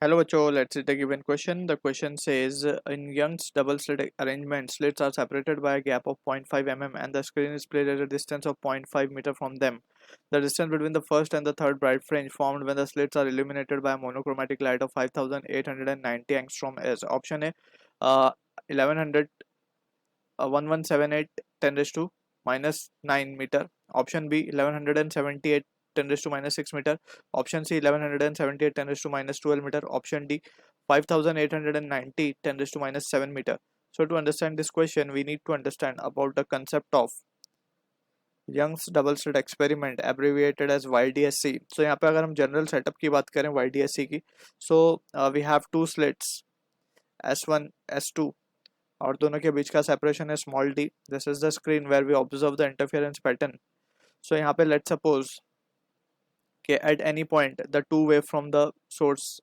Hello बच्चों, let's read the given question. The question says in Young's double slit arrangement, slits are separated by a gap of 0.5 mm and the screen is placed at a distance of 0.5 meter from them. The distance between the first and the third bright fringe formed when the slits are illuminated by a monochromatic light of 5890 angstrom is option A 1100 1178 10 raised to minus 9 meter, option B 1178 10 raised to minus 6 meter, option C 1178 10 raised to minus 12 meter, option D 5890 10 raised to minus 7 meter. So to understand this question we need to understand about the concept of Young's double slit experiment abbreviated as YDSC. So यहाँ पे अगर हम general setup की बात करें YDSC की, so we have two slits S1 S2 और दोनों के बीच का सेपरेशन है small d. This is the screen where we observe the interference pattern. So यहाँ पे लेट्स सपोज कि at any point the two wave from the source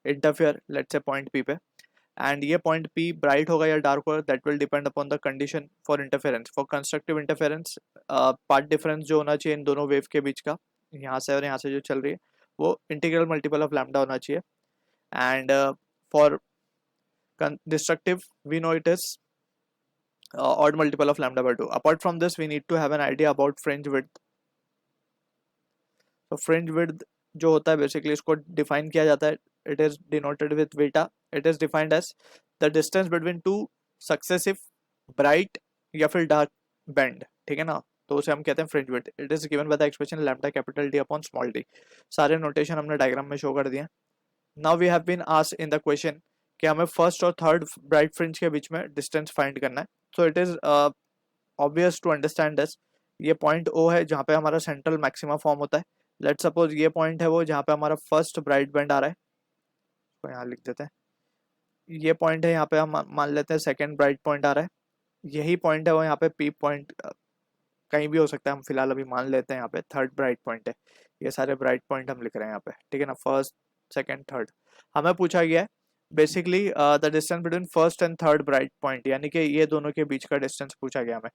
interfere, let's say point P पे, and ये point P bright होगा या dark होगा that will depend upon the condition for interference. For constructive interference path difference जो होना चाहिए इन दोनों wave के बीच का, यहाँ से और यहाँ से जो चल रही है, वो इंटीग्रल मल्टीपल ऑफ लैम्डा होना चाहिए. And for destructive we know it is odd multiple of lambda by 2. Apart from this we need to have an idea about fringe width. So fringe width जो होता है basically इसको define किया जाता है, it is denoted with beta. It is defined as the distance between two successive bright या फिर dark band, ठीक है ना, तो उसे हम कहते हैं fringe width. It is given by the expression lambda capital D upon small d. सारे notation हमने diagram में show कर दिए. Now we have been asked in the question कि हमें फर्स्ट और थर्ड ब्राइट फ्रिंज के बीच में डिस्टेंस फाइंड करना है. So it is obvious to understand this. ये पॉइंट O है जहाँ पे हमारा सेंट्रल मैक्सिमा फॉर्म होता है. लेट्स सपोज ये पॉइंट है वो जहाँ पे हमारा फर्स्ट ब्राइट बैंड आ रहा है, तो यहाँ लिख देते हैं. ये पॉइंट है यहाँ पे हम मान लेते हैं सेकेंड ब्राइट पॉइंट आ रहा है. यही पॉइंट है वो यहाँ पे P पॉइंट कहीं भी हो सकता है, हम फिलहाल अभी मान लेते हैं यहाँ पे थर्ड ब्राइट पॉइंट है. ये सारे ब्राइट पॉइंट हम लिख रहे हैं यहाँ पे, ठीक है ना, फर्स्ट सेकेंड थर्ड. हमें पूछा गया है basically the distance between first and third bright point, यानी कि ये दोनों के बीच का डिस्टेंस पूछा गया हमें.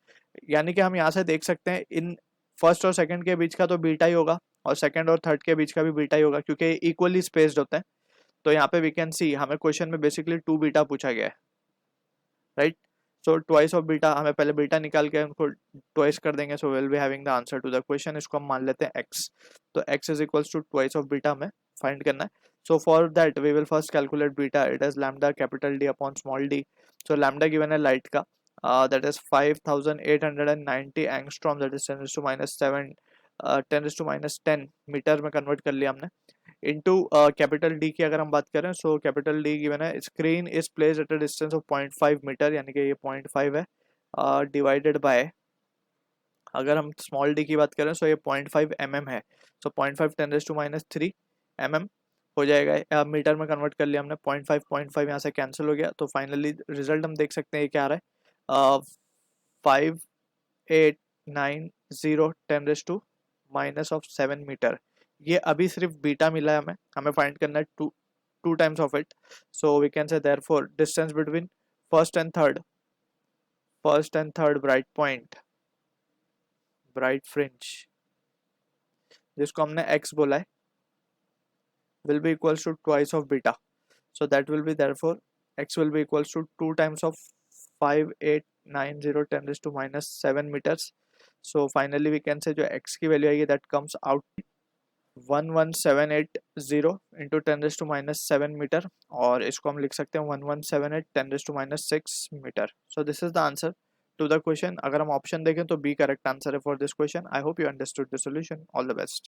यानी कि हम यहाँ से देख सकते हैं इन फर्स्ट और सेकंड के बीच का तो बीटा ही होगा और सेकंड और थर्ड के बीच का भी बीटा ही होगा क्योंकि इक्वली स्पेस्ड होते हैं. तो यहाँ पे वी कैन सी हमें क्वेश्चन में बेसिकली 2 बीटा पूछा गया है, right. So twice of beta, हमें पहले बीटा निकाल के उनको ट्वाइस कर देंगे. So will be having the answer to the question. इसको हम मान लेते हैं x. तो x is equals to twice of beta हमें फाइंड करना है. So for that we will first calculate beta. It is lambda capital D upon small d. So lambda given है light का, that is 5890 angstrom, that is 10 to minus 7 10 to minus 10 metre में convert कर लिया हमने. Into capital D की अगर हम बात करें, सो कैपिटल D गिवन है screen is placed at a distance of 0.5 metre, यानी कि ये 0.5 है, डिवाइडेड बाय, अगर हम स्मॉल d की बात करें सो ये 0.5 mm है. सो 0.5 10 to minus 3 mm हो जाएगा. मीटर में कन्वर्ट कर लिया हमने. 0.5 यहाँ से कैंसिल हो गया. तो फाइनली रिजल्ट हम देख सकते हैं ये क्या आ रहा है, 5890 10 to minus of 7 मीटर. ये अभी सिर्फ बीटा मिला है हमें, हमें फाइंड करना है two times of it. So we can say therefore distance between first and third bright point, bright fringe जिसको हमने x बोला है, will be equals to twice of beta. So that will be therefore x will be equals to 2 times of 5890 10 raised to minus 7 meters. So finally we can say जो x की value आएगी that comes out 11780 into 10 raised to minus 7 metre, और इसको हम लिख सकते हैं 1178 10 raised to minus 6 metre. So this is the answer to the question. अगर हम ऑप्शन देखें तो B करेक्ट आंसर है for this question. I hope you understood the solution. All the best.